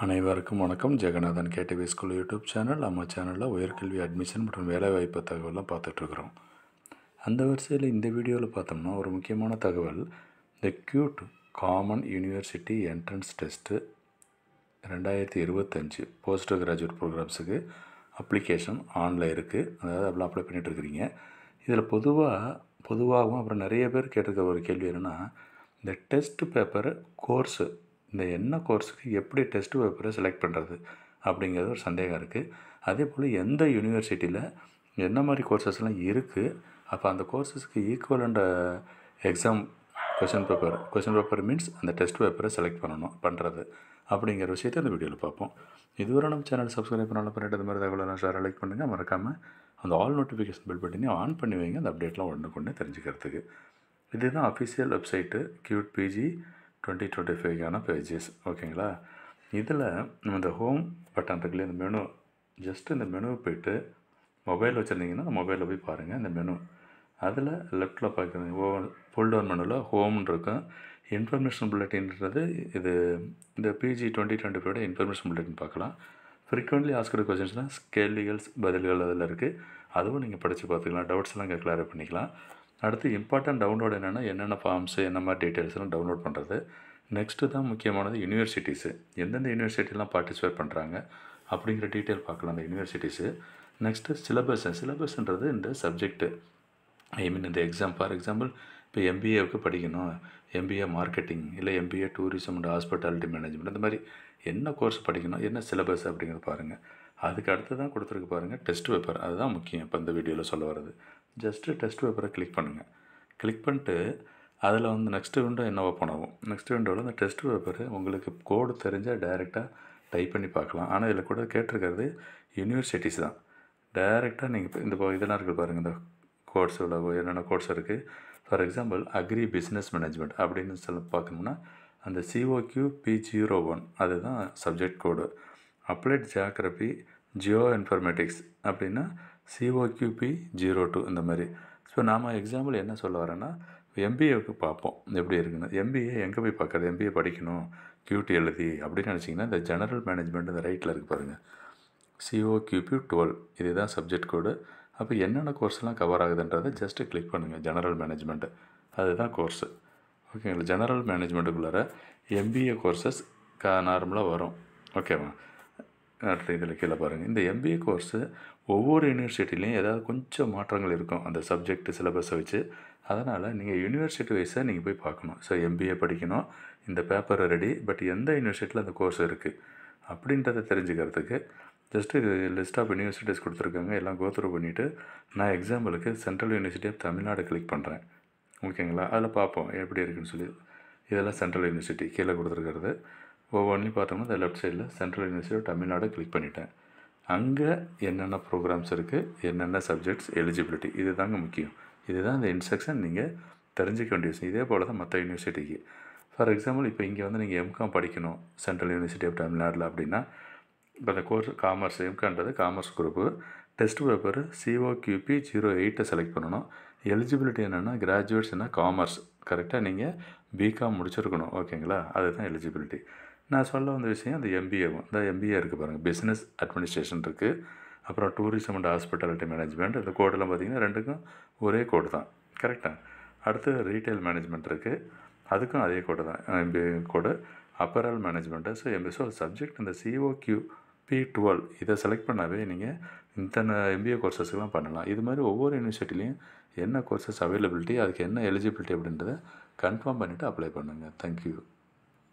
அனைவருக்கும் வணக்கம். Jeganathan KTV school YouTube channel. நம்ம சேனலில் உயர்கல்வி அட்மிஷன் மற்றும் வேலைவாய்ப்பு தகவலாம் பார்த்துட்ருக்குறோம். அந்த வரிசையில் இந்த வீடியோவில் பார்த்தோம்னா ஒரு முக்கியமான தகவல், the CUET common university entrance test 2025 post graduate ப்ரோக்ராம்ஸுக்கு அப்ளிகேஷன் ஆனில் இருக்குது. அதாவது அப்படிலாம் அப்ளை பண்ணிகிட்ருக்கிறீங்க. இதில் பொதுவாகவும் அப்புறம் நிறைய பேர் கேட்டிருக்க ஒரு கேள்வி என்னென்னா, இந்த டெஸ்ட் பேப்பர் கோர்ஸு, இந்த என்ன கோர்ஸுக்கு எப்படி டெஸ்ட் பேப்பரை செலக்ட் பண்ணுறது அப்படிங்கிறது ஒரு சந்தேகம் இருக்குது. அதே போல் எந்த யூனிவர்சிட்டியில் என்ன மாதிரி கோர்சஸ்லாம் இருக்குது, அப்போ அந்த கோர்சஸ்க்கு equivalent exam question paper means அந்த டெஸ்ட் பேப்பரை செலக்ட் பண்ணுறது அப்படிங்கிற விஷயத்தை இந்த வீடியோவில் பார்ப்போம். இதுவரை நம்ம சேனல் சப்ஸ்கிரைப் பண்ணிட்டு இந்த மாதிரி தகவலை ஷேர் லைக் பண்ணுங்கள். மறக்காமல் அந்த ஆல் நோட்டிஃபிகேஷன் பில் பட்டனையும் ஆன் பண்ணி வைங்க, அந்த அப்டேட்லாம் ஒன்று தெரிஞ்சுக்கிறதுக்கு. இதுதான் அஃபிஷியல் வெப்சைட்டு கியூட் பிஜி 2025க்கான பேஜஸ். ஓகேங்களா? இதில் நம்ம இந்த ஹோம் பட்டன் இருக்குல்லையே, இந்த மெனு, ஜஸ்ட்டு இந்த மெனுவை போய்ட்டு மொபைல் வச்சுருந்தீங்கன்னா அந்த மொபைலில் போய் பாருங்கள். இந்த மெனு அதில் லெஃப்ட்டில் பார்க்குறது புல் டவுன் மெனுவில் ஹோம்னு இருக்கும். இன்ஃபர்மேஷன் புல்லட்டின்றது இது இந்த பிஜி 2025 இன்ஃபர்மேஷன் புல்லட்டின் பார்க்கலாம். ஃப்ரீக்வெண்ட்லி ஆஸ்கடு கொஸ்டின்ஸ்லாம் கேள்விகள் பதில்கள் அதில் இருக்குது. அதுவும் நீங்கள் படித்து பார்த்துக்கலாம். டவுட்ஸ்லாம் இங்கே கிளாரிஃபை பண்ணிக்கலாம். அடுத்து இம்பார்ட்டன்ட் டவுன்லோட் என்னென்ன ஃபார்ம்ஸு, என்ன மாதிரி டீட்டெயில்ஸ்லாம் டவுன்லோட் பண்ணுறது. நெக்ஸ்ட்டு தான் முக்கியமானது யூனிவர்சிட்டிஸு, எந்தெந்த யூனிவர்சிட்டிலாம் பார்ட்டிசிபேட் பண்ணுறாங்க அப்படிங்கிற டீட்டெயில் பார்க்கலாம் அந்த யூனிவர்சிட்டிஸு. நெக்ஸ்ட்டு சிலபஸ்ன்றது இந்த சப்ஜெக்ட்டு, இந்த எக்ஸாம். ஃபார் எக்ஸாம்பிள் இப்போ எம்பிஏவுக்கு படிக்கணும், எம்பிஏ மார்க்கெட்டிங் இல்லை MBA tourism and hospitality management, இந்த மாதிரி என்ன கோர்ஸ் படிக்கணும், என்ன சிலபஸ் அப்படிங்கிறது பாருங்கள். அதுக்கு அடுத்து தான் கொடுத்துருக்கு பாருங்கள் டெஸ்ட் பேப்பர். அதுதான் முக்கியம் இப்போ இந்த வீடியோவில் சொல்ல வர்றது. ஜஸ்ட்டு டெஸ்ட் பேப்பரை கிளிக் பண்ணுங்கள். கிளிக் பண்ணிட்டு அதில் நெக்ஸ்ட்டு விண்டோ என்ன ஓப்பன் ஆகும். நெக்ஸ்ட் விண்டோவில் இந்த டெஸ்ட் பேப்பரு உங்களுக்கு கோடு தெரிஞ்சால் டைரெக்டாக டைப் பண்ணி பார்க்கலாம். ஆனால் இதில் கூட கேட்டிருக்கிறது யூனிவர்சிட்டிஸ் தான். டைரெக்டாக நீங்கள் இந்த இதெல்லாம் இருக்குது பாருங்கள், இந்த கோர்ஸில் என்னென்ன கோர்ஸ் இருக்குது. For example agri business management அப்படின்னு சொல்லி பார்க்கணும்னா அந்த COQ P01 அதுதான் subject code. Applied geography geo informatics அப்படின்னா COQ P02 இந்த மாதிரி. ஸோ நாம் எக்ஸாம்பிள் என்ன சொல்ல வரேன்னா, எம்பிஏவுக்கு பார்ப்போம் எப்படி இருக்குன்னு. எம்பிஏ எங்கே போய் பார்க்குறது, எம்பிஏ படிக்கணும் QT எழுதி அப்படின்னு நினச்சிங்கன்னா இந்த ஜெனரல் மேனேஜ்மெண்ட் இந்த ரைட்டில் இருக்குது பாருங்கள், COQ P12 இதுதான் சப்ஜெக்ட் கோடு. அப்போ என்னென்ன கோர்ஸ்லாம் கவர் ஆகுதுன்றதை ஜஸ்ட்டு கிளிக் பண்ணுங்கள். ஜெனரல் மேனேஜ்மெண்ட்டு அதுதான் கோர்ஸு. ஓகேங்களா? ஜெனரல் மேனேஜ்மெண்ட்டுக்குள்ளார எம்பிஏ கோர்சஸ் நார்மலாக வரும். ஓகேவா? அடுத்த இதில் கீழே பாருங்கள், இந்த எம்பிஏ கோர்ஸு ஒவ்வொரு யூனிவர்சிட்டிலையும் ஏதாவது கொஞ்சம் மாற்றங்கள் இருக்கும் அந்த சப்ஜெக்ட் சிலபஸை வச்சு. அதனால் நீங்கள் யூனிவர்சிட்டி வைஸாக நீங்கள் போய் பார்க்கணும். ஸோ எம்பிஏ படிக்கணும், இந்த பேப்பர் ரெடி, பட் எந்த யூனிவர்சிட்டியில் அந்த கோர்ஸ் இருக்குது அப்படின்றத தெரிஞ்சுக்கிறதுக்கு ஜஸ்ட்டு இது லிஸ்ட் ஆஃப் யூனிவர்சிட்டிஸ் கொடுத்துருக்காங்க. எல்லாம் கோத்ரூ பண்ணிவிட்டு நான் எக்ஸாம்பிளுக்கு central university of Tamil Nadu click பண்ணுறேன். ஓகேங்களா? அதில் பார்ப்போம் எப்படி இருக்குன்னு சொல்லி. இதெல்லாம் சென்ட்ரல் யூனிவர்சிட்டி கீழே கொடுத்துருக்கிறது. ஒவ்வொன்றையும் பார்த்தோம்னா இந்த லெஃப்ட் சைடில் central university of Tamil Nadu click பண்ணிட்டேன். அங்கே என்னென்ன ப்ரோக்ராம்ஸ் இருக்குது, என்னென்ன சப்ஜெக்ட்ஸ், எலிஜிபிலிட்டி, இது தாங்க முக்கியம். இதுதான் இந்த இன்ஸ்ட்ரக்ஷன் நீங்கள் தெரிஞ்சிக்க வேண்டிய விஷயம். இதே போல் தான் மற்ற யூனிவர்சிட்டிக்கு. ஃபார் எக்ஸாம்பிள் இப்போ இங்கே நீங்கள் எம்காம் படிக்கணும் சென்ட்ரல் யூனிவர்சிட்டி ஆஃப் தமிழ்நாட்டில் அப்படின்னா, இப்போ அந்த கோர்ஸ் காமர்ஸ், எம்கான்றது commerce group. Test paper COQ P08 select பண்ணணும். எலிஜிபிலிட்டி என்னென்னா கிராஜுவேட்ஸ்னா காமர்ஸ், கரெக்டாக நீங்கள் பிகாம் முடிச்சிருக்கணும். ஓகேங்களா? அதுதான் எலிஜிபிலிட்டி. நான் சொல்ல வந்த விஷயம் அந்த எம்பிஏவும், இந்த எம்பிஏ இருக்குது பாருங்கள், பிஸ்னஸ் அட்மினிஸ்ட்ரேஷன் இருக்குது, அப்புறம் டூரிசம் அண்ட் ஹாஸ்பிட்டாலிட்டி மேனேஜ்மெண்ட். இந்த கோடெல்லாம் பார்த்திங்கன்னா ரெண்டுக்கும் ஒரே கோடு தான். கரெக்டாக? அடுத்து ரீட்டைல் மேனேஜ்மெண்ட் இருக்குது, அதுக்கும் அதே கோடு தான் MBA code. Apparel management. So subject இந்த COQ P12 இதை செலக்ட் பண்ணாவே நீங்கள் இத்தனை எம்பிஏ கோர்சஸ்லாம் பண்ணலாம். இது மாதிரி ஒவ்வொரு யூனிவர்சிட்டிலையும் என்ன கோர்சஸ் அவைலபிலிட்டி, அதுக்கு என்ன எலிஜிபிலிட்டி அப்படின்றத கன்ஃபார்ம் பண்ணிவிட்டு அப்ளை பண்ணுங்கள். தேங்க்யூ.